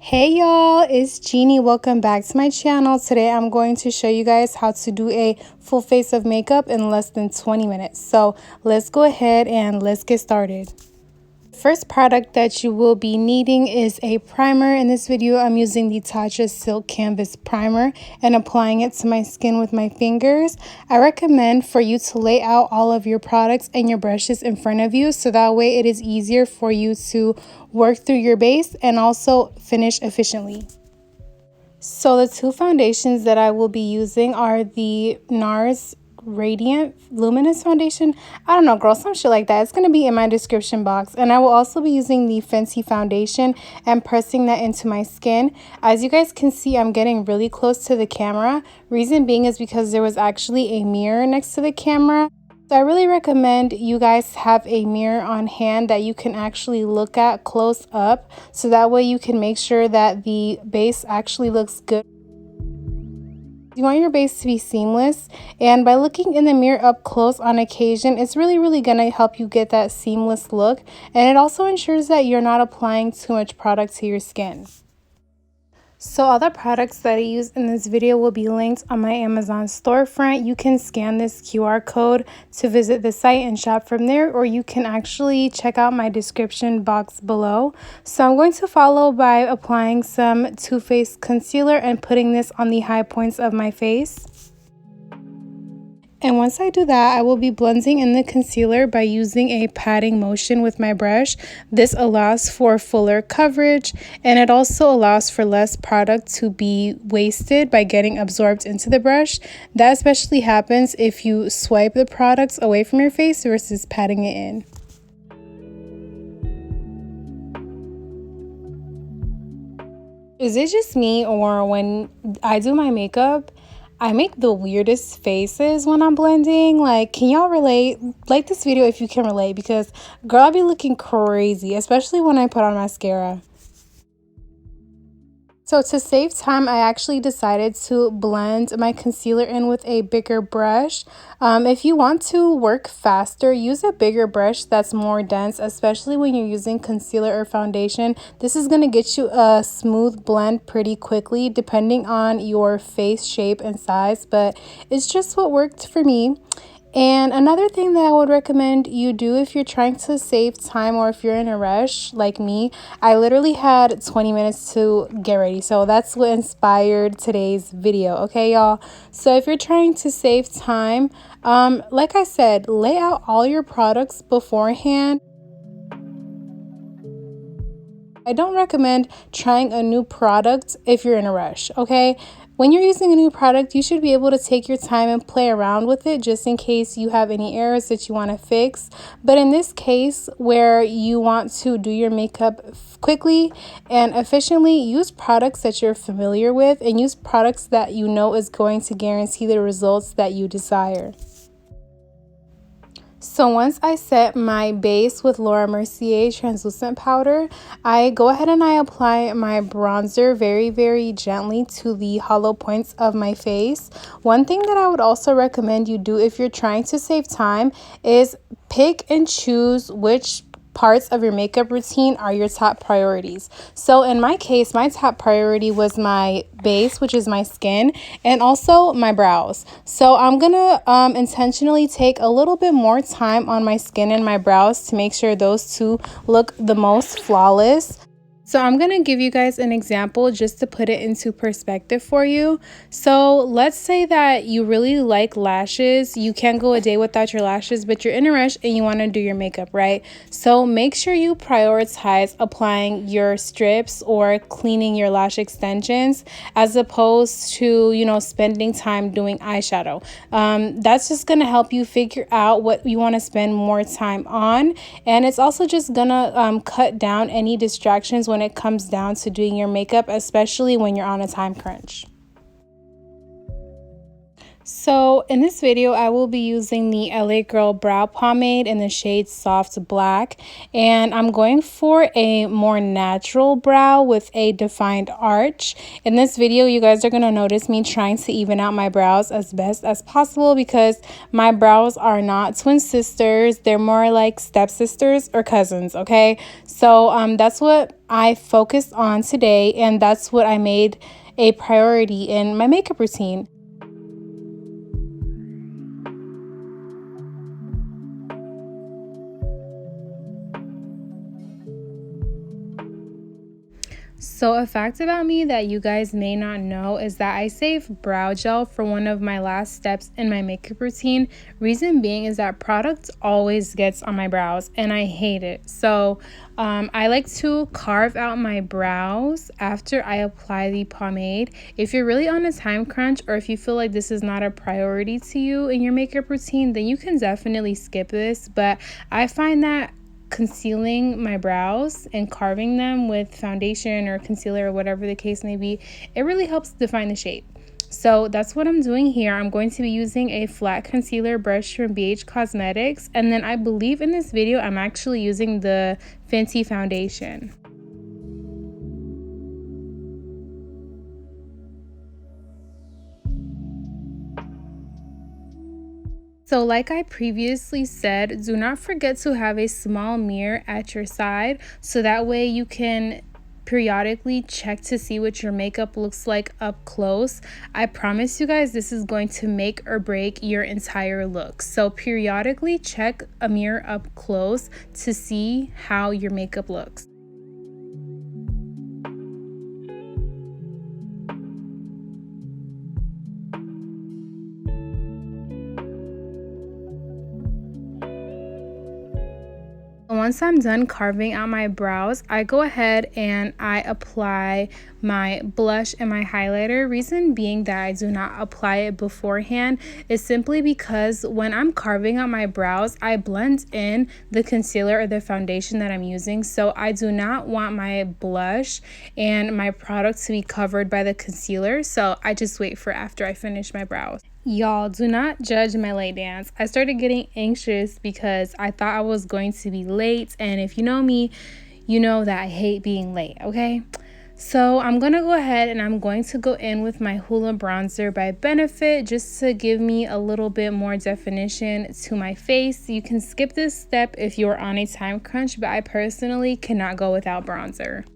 Hey y'all, it's Jeannie. Welcome back to my channel. Today I'm going to show you guys how to do a full face of makeup in less than 20 minutes. So let's go ahead and let's get started. First product that you will be needing is a primer. In this video, I'm using the Tatcha Silk Canvas Primer and applying it to my skin with my fingers. I recommend for you to lay out all of your products and your brushes in front of you so that way it is easier for you to work through your base and also finish efficiently. So the two foundations that I will be using are the NARS Radiant Luminous Foundation. I don't know, girl, some shit like that. It's going to be in my description box. And I will also be using the Fenty foundation and pressing that into my skin. As you guys can see, I'm getting really close to the camera. Reason being is because there was actually a mirror next to the camera. So I really recommend you guys have a mirror on hand that you can actually look at close up, so that way you can make sure that the base actually looks good. You want your base to be seamless, and by looking in the mirror up close on occasion, it's really gonna help you get that seamless look, and it also ensures that you're not applying too much product to your skin. So all the products that I use in this video will be linked on my Amazon storefront. You can scan this QR code to visit the site and shop from there, or you can actually check out my description box below. So I'm going to follow by applying some Too Faced concealer and putting this on the high points of my face. And once I do that, I will be blending in the concealer by using a patting motion with my brush. This allows for fuller coverage, and it also allows for less product to be wasted by getting absorbed into the brush. That especially happens if you swipe the products away from your face versus patting it in. Is it just me, or when I do my makeup, I make the weirdest faces when I'm blending? Like, can y'all relate? Like this video if you can relate, because girl, I be looking crazy, especially when I put on mascara. So to save time, I actually decided to blend my concealer in with a bigger brush. If you want to work faster, use a bigger brush that's more dense, especially when you're using concealer or foundation. This is going to get you a smooth blend pretty quickly, depending on your face shape and size, but it's just what worked for me. And another thing that I would recommend you do if you're trying to save time, or if you're in a rush like me, I literally had 20 minutes to get ready. So that's what inspired today's video, okay, y'all? So if you're trying to save time, like I said, lay out all your products beforehand. I don't recommend trying a new product if you're in a rush, okay? When you're using a new product, you should be able to take your time and play around with it just in case you have any errors that you want to fix. But in this case, where you want to do your makeup quickly and efficiently, use products that you're familiar with and use products that you know is going to guarantee the results that you desire. So once I set my base with Laura Mercier translucent powder, I go ahead and I apply my bronzer very gently to the hollow points of my face. One thing that I would also recommend you do if you're trying to save time is pick and choose which parts of your makeup routine are your top priorities. So in my case, my top priority was my base, which is my skin, and also my brows. So I'm gonna intentionally take a little bit more time on my skin and my brows to make sure those two look the most flawless. So I'm going to give you guys an example just to put it into perspective for you. So let's say that you really like lashes. You can't go a day without your lashes, but you're in a rush and you want to do your makeup, right? So make sure you prioritize applying your strips or cleaning your lash extensions as opposed to, you know, spending time doing eyeshadow. That's just going to help you figure out what you want to spend more time on. And it's also just going to cut down any distractions when it comes down to doing your makeup, especially when you're on a time crunch. So in this video, I will be using the LA Girl Brow Pomade in the shade Soft Black, and I'm going for a more natural brow with a defined arch. In this video, you guys are going to notice me trying to even out my brows as best as possible because my brows are not twin sisters. They're more like stepsisters or cousins, okay? So that's what I focused on today, and that's what I made a priority in my makeup routine. So a fact about me that you guys may not know is that I save brow gel for one of my last steps in my makeup routine. Reason being is that product always gets on my brows and I hate it. So I like to carve out my brows after I apply the pomade. If you're really on a time crunch, or if you feel like this is not a priority to you in your makeup routine, then you can definitely skip this. But I find that concealing my brows and carving them with foundation or concealer or whatever the case may be, it really helps define the shape. So that's what I'm doing here. I'm going to be using a flat concealer brush from BH Cosmetics, and then I believe in this video I'm actually using the Fenty foundation. So like I previously said, do not forget to have a small mirror at your side so that way you can periodically check to see what your makeup looks like up close. I promise you guys this is going to make or break your entire look. So periodically check a mirror up close to see how your makeup looks. Once I'm done carving out my brows, I go ahead and I apply my blush and my highlighter. Reason being that I do not apply it beforehand is simply because when I'm carving out my brows, I blend in the concealer or the foundation that I'm using. So I do not want my blush and my product to be covered by the concealer. So I just wait for after I finish my brows. Y'all, do not judge my late dance. I started getting anxious because I thought I was going to be late, and if you know me, you know that I hate being late, okay? So I'm going to go ahead and I'm going to go in with my Hoola bronzer by Benefit just to give me a little bit more definition to my face. You can skip this step if you're on a time crunch, but I personally cannot go without bronzer.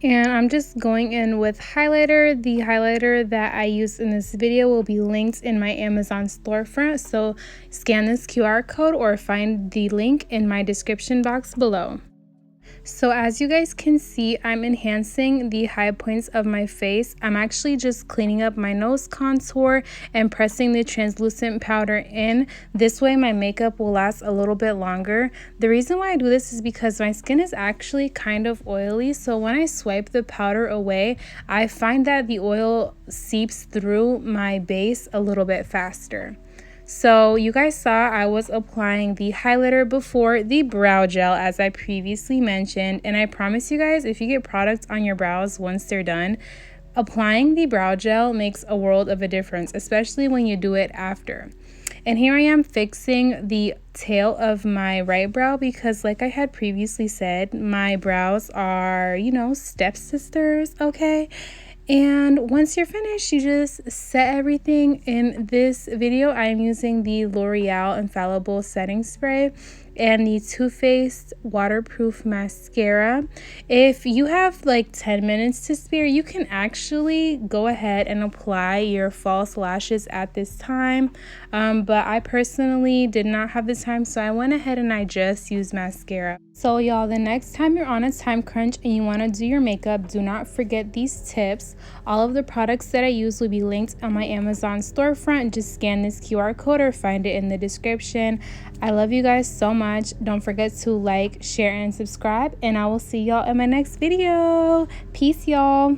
And I'm just going in with highlighter. The highlighter that I used in this video will be linked in my Amazon storefront. So scan this QR code or find the link in my description box below. So as you guys can see, I'm enhancing the high points of my face. I'm actually just cleaning up my nose contour and pressing the translucent powder in. This way my makeup will last a little bit longer. The reason why I do this is because my skin is actually kind of oily. So when I swipe the powder away, I find that the oil seeps through my base a little bit faster. So you guys saw I was applying the highlighter before the brow gel as I previously mentioned, and I promise you guys if you get product on your brows once they're done, applying the brow gel makes a world of a difference, especially when you do it after. And here I am fixing the tail of my right brow because like I had previously said, my brows are, you know, stepsisters, okay? And once you're finished, you just set everything. In this video, I'm using the L'Oreal Infallible Setting Spray and the Too Faced Waterproof Mascara. If you have like 10 minutes to spare, you can actually go ahead and apply your false lashes at this time. But I personally did not have the time, so I went ahead and I just used mascara. So y'all, the next time you're on a time crunch and you want to do your makeup, do not forget these tips. All of the products that I use will be linked on my Amazon storefront. Just scan this QR code or find it in the description. I love you guys so much. Don't forget to like, share, and subscribe, and I will see y'all in my next video. Peace, y'all.